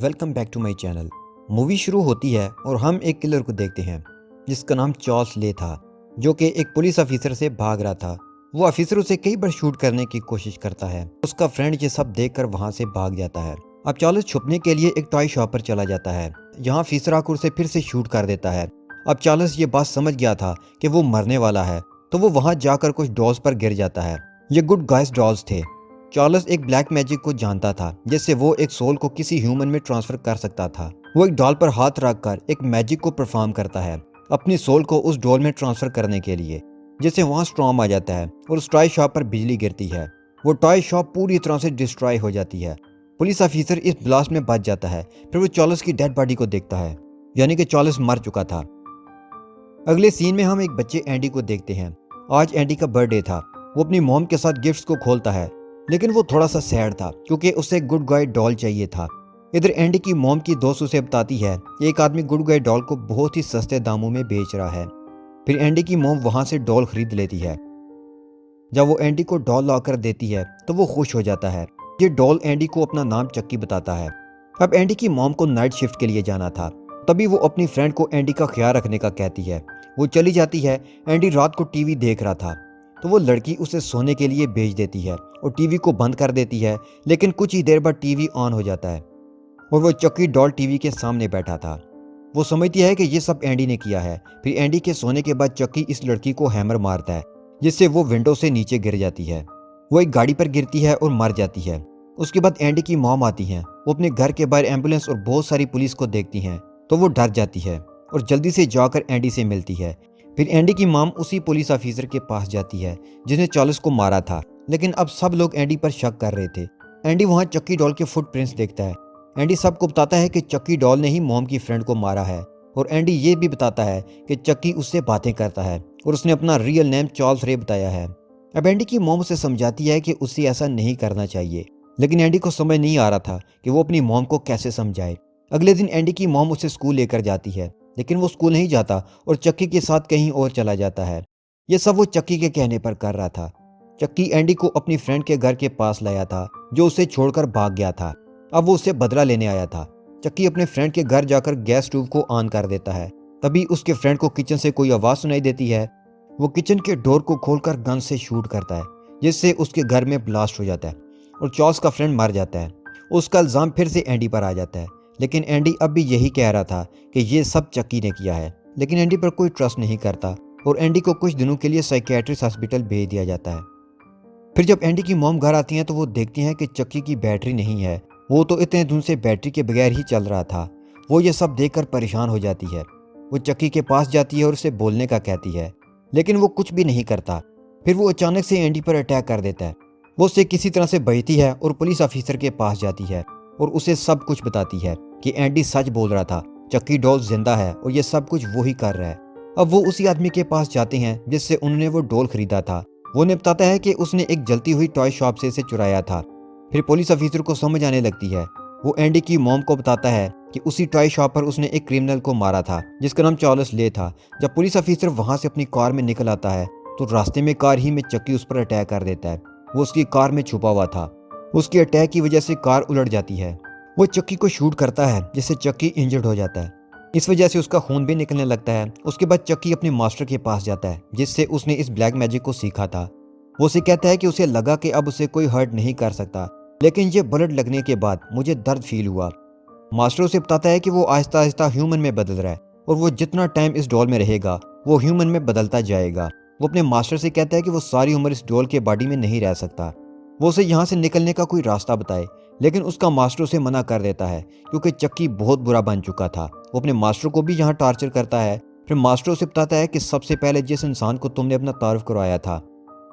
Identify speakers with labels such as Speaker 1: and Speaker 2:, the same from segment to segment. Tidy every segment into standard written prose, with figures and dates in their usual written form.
Speaker 1: Welcome back to my channel. Movie शुरू होती है और हम एक किलर को देखते हैं जिसका नाम चार्ल्स ले था, जो कि एक पुलिस ऑफिसर से भाग रहा था। वो ऑफिसर उसे कई बार शूट करने की कोशिश करता है। उसका फ्रेंड ये सब देखकर वहां से भाग जाता है। अब चार्ल्स छुपने के लिए एक टॉय शॉप पर चला जाता है। यहाँ ऑफिसर आकर उसे फिर से शूट कर देता है। अब चार्ल्स ये बात समझ गया था कि वो मरने वाला है, तो वो वहां जाकर कुछ डॉल्स पर गिर जाता है। ये गुड गाइस डॉल्स थे। चार्ल्स एक ब्लैक मैजिक को जानता था, जिससे वो एक सोल को किसी ह्यूमन में ट्रांसफर कर सकता था। वो एक डॉल पर हाथ रखकर एक मैजिक को परफॉर्म करता है अपनी सोल को उस डॉल में ट्रांसफर करने के लिए, जिससे वहां स्टॉर्म आ जाता है और उस टॉय शॉप पर बिजली गिरती है। वो टॉय शॉप पूरी तरह से डिस्ट्रॉय हो जाती है। पुलिस ऑफिसर इस ब्लास्ट में बच जाता है। फिर वो चार्ल्स की डेड बॉडी को देखता है, यानी कि चार्ल्स मर चुका था। अगले सीन में हम एक बच्चे एंडी को देखते हैं। आज एंडी का बर्थडे था। वो अपनी मॉम के साथ गिफ्ट्स को खोलता है, लेकिन वो थोड़ा सा सैड था क्योंकि उसे गुड गाय डॉल चाहिए था। इधर एंडी की मॉम की दोस्त उसे बताती है एक आदमी गुड गाय डॉल को बहुत ही सस्ते दामों में बेच रहा है। फिर एंडी की मॉम वहां से डॉल खरीद लेती है। जब वो एंडी को डॉल लाकर देती है तो वो खुश हो जाता है। ये डॉल एंडी को अपना नाम चक्की बताता है। अब एंडी की मॉम को नाइट शिफ्ट के लिए जाना था, तभी वो अपनी फ्रेंड को एंडी का ख्याल रखने का कहती है। वो चली जाती है। एंडी रात को टीवी देख रहा था, तो वो लड़की उसे सोने के लिए भेज देती है और टीवी को बंद कर देती है। लेकिन कुछ ही देर बाद टीवी ऑन हो जाता है और वो चक्की डॉल टीवी के सामने बैठा था। वो समझती है कि ये सब एंडी ने किया है। फिर एंडी के सोने के बाद चक्की इस लड़की को हैमर मारता है, जिससे वो विंडो से नीचे गिर जाती है। वो एक गाड़ी पर गिरती है और मर जाती है। उसके बाद एंडी की मॉम आती हैं। वो अपने घर के बाहर एम्बुलेंस और बहुत सारी पुलिस को देखती हैं, तो वो डर जाती है और जल्दी से जाकर एंडी से मिलती है। फिर एंडी की मॉम उसी पुलिस ऑफिसर के पास जाती है जिसने चार्ल्स को मारा था, लेकिन अब सब लोग एंडी पर शक कर रहे थे। एंडी वहां चक्की डॉल के फुटप्रिंट्स देखता है। एंडी सबको बताता है कि चक्की डॉल ने ही मॉम की फ्रेंड को मारा है, और एंडी ये भी बताता है कि चक्की उससे बातें करता है और उसने अपना रियल नेम चार्ल्स रे बताया है। अब एंडी की मॉम उसे समझाती है कि उसे ऐसा नहीं करना चाहिए, लेकिन एंडी को समझ नहीं आ रहा था कि वो अपनी मॉम को कैसे समझाए। अगले दिन एंडी की मॉम उसे स्कूल लेकर जाती है, लेकिन वो स्कूल नहीं जाता और चक्की के साथ कहीं और चला जाता है। ये सब वो चक्की के कहने पर कर रहा था। चक्की एंडी को अपनी फ्रेंड के घर के पास लाया था, जो उसे छोड़कर भाग गया था। अब वो उससे बदला लेने आया था। चक्की अपने फ्रेंड के घर जाकर गैस स्टोव को ऑन कर देता है। तभी उसके फ्रेंड को किचन से कोई आवाज सुनाई देती है। वो किचन के डोर को खोलकर गन से शूट करता है, जिससे उसके घर में ब्लास्ट हो जाता है और चार्ल्स का फ्रेंड मर जाता है। उसका इल्जाम फिर से एंडी पर आ जाता है, लेकिन एंडी अब भी यही कह रहा था कि ये सब चक्की ने किया है। लेकिन एंडी पर कोई ट्रस्ट नहीं करता और एंडी को कुछ दिनों के लिए साइकियाट्रिस्ट हॉस्पिटल भेज दिया जाता है। फिर जब एंडी की मॉम घर आती हैं तो वो देखती हैं कि चक्की की बैटरी नहीं है। वो तो इतने दिन से बैटरी के बगैर ही चल रहा था। वो ये सब देखकर परेशान हो जाती है। वो चक्की के पास जाती है और उसे बोलने का कहती है, लेकिन वो कुछ भी नहीं करता। फिर वो अचानक से एंडी पर अटैक कर देता है। वो उससे किसी तरह से बचती है और पुलिस ऑफिसर के पास जाती है और उसे सब कुछ बताती है कि एंडी सच बोल रहा था, चक्की डॉल जिंदा है और ये सब कुछ वो ही कर रहा है। अब वो उसी आदमी के पास जाते हैं जिससे उन्होंने वो डॉल खरीदा था। वो उन्हें बताता है कि उसने एक जलती हुई टॉय शॉप से इसे चुराया था। फिर पुलिस ऑफिसर को समझ आने लगती है। वो एंडी की मॉम को बताता है कि उसी टॉय शॉप पर उसने एक क्रिमिनल को मारा था जिसका नाम चार्ल्स ले था। जब पुलिस ऑफिसर वहां से अपनी कार में निकल आता है तो रास्ते में कार ही में चक्की उस पर अटैक कर देता है। वो उसकी कार में छुपा हुआ था। उसकी अटैक की वजह से कार उलट जाती है। वो चक्की को शूट करता है, जिससे चक्की इंजर्ड हो जाता है। इस वजह से उसका खून भी निकलने लगता है। उसके बाद चक्की अपने मास्टर के पास जाता है, जिससे उसने इस ब्लैक मैजिक को सीखा था। वो उसे कहता है कि उसे लगा कि अब उसे कोई हर्ट नहीं कर सकता, लेकिन ये बुलेट लगने के बाद मुझे दर्द फील हुआ। मास्टर उसे बताता है कि वो आहिस्ता आहिस्ता ह्यूमन में बदल रहा है और वो जितना टाइम इस डॉल में रहेगा वो ह्यूमन में बदलता जाएगा। वो अपने मास्टर से कहता है कि वो सारी उम्र इस डॉल के बॉडी में नहीं रह सकता। वो उसे यहाँ से निकलने का कोई रास्ता बताए, लेकिन उसका मास्टर उसे मना कर देता है क्योंकि चक्की बहुत बुरा बन चुका था। वो अपने मास्टर को भी यहाँ टार्चर करता है। फिर मास्टर उसे बताता है कि सबसे पहले जिस इंसान को तुमने अपना तारुफ करवाया था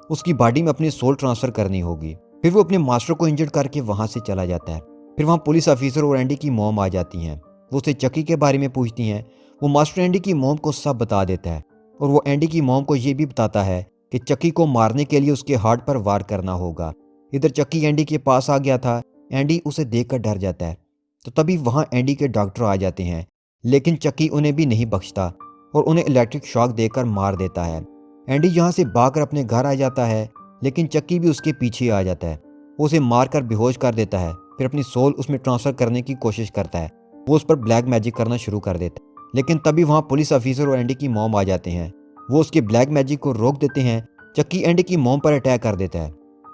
Speaker 1: उसकी बॉडी में अपनी सोल ट्रांसफर करनी होगी। फिर वो अपने मास्टर को इंजर्ड करके वहां से चला जाता है। फिर वहां पुलिस ऑफिसर और एंडी की मॉम आ जाती हैं। वो उसे चक्की के बारे में पूछती हैं। वो मास्टर एंडी की मॉम को सब बता देता है और वो एंडी की मॉम को ये भी बताता है कि चक्की को मारने के लिए उसके हार्ट पर वार करना होगा। इधर चक्की एंडी के पास आ गया था। एंडी उसे देखकर डर जाता है, तो तभी वहां एंडी के डॉक्टर आ जाते हैं, लेकिन चक्की उन्हें भी नहीं बख्शता और उन्हें इलेक्ट्रिक शॉक देकर मार देता है। एंडी यहाँ से भागकर अपने घर आ जाता है, लेकिन चक्की भी उसके पीछे आ जाता है। वो उसे मारकर बेहोश कर देता है फिर अपनी सोल उसमें ट्रांसफ़र करने की कोशिश करता है। वो उस पर ब्लैक मैजिक करना शुरू कर देता है, लेकिन तभी वहाँ पुलिस ऑफिसर और एंडी की मॉम आ जाते हैं। वो उसके ब्लैक मैजिक को रोक देते हैं। चक्की एंडी की मॉम पर अटैक कर देता है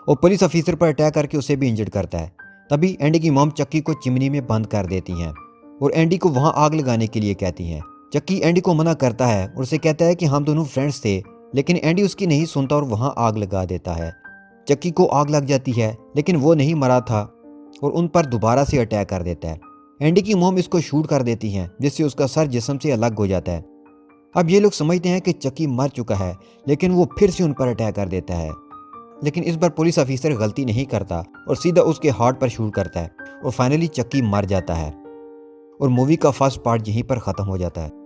Speaker 1: और पुलिस ऑफिसर पर अटैक करके उसे भी इंजर्ड करता है। तभी एंडी की मॉम चक्की को चिमनी में बंद कर देती हैं और एंडी को वहाँ आग लगाने के लिए कहती हैं। चक्की एंडी को मना करता है और उसे कहता है कि हम दोनों फ्रेंड्स थे, लेकिन एंडी उसकी नहीं सुनता और वहाँ आग लगा देता है। चक्की को आग लग जाती है, लेकिन वो नहीं मरा था और उन पर दोबारा से अटैक कर देता है। एंडी की मॉम इसको शूट कर देती हैं, जिससे उसका सर जिस्म से अलग हो जाता है। अब ये लोग समझते हैं कि चक्की मर चुका है, लेकिन वो फिर से उन पर अटैक कर देता है। लेकिन इस बार पुलिस ऑफिसर गलती नहीं करता और सीधा उसके हार्ट पर शूट करता है और फाइनली चक्की मर जाता है और मूवी का फर्स्ट पार्ट यहीं पर ख़त्म हो जाता है।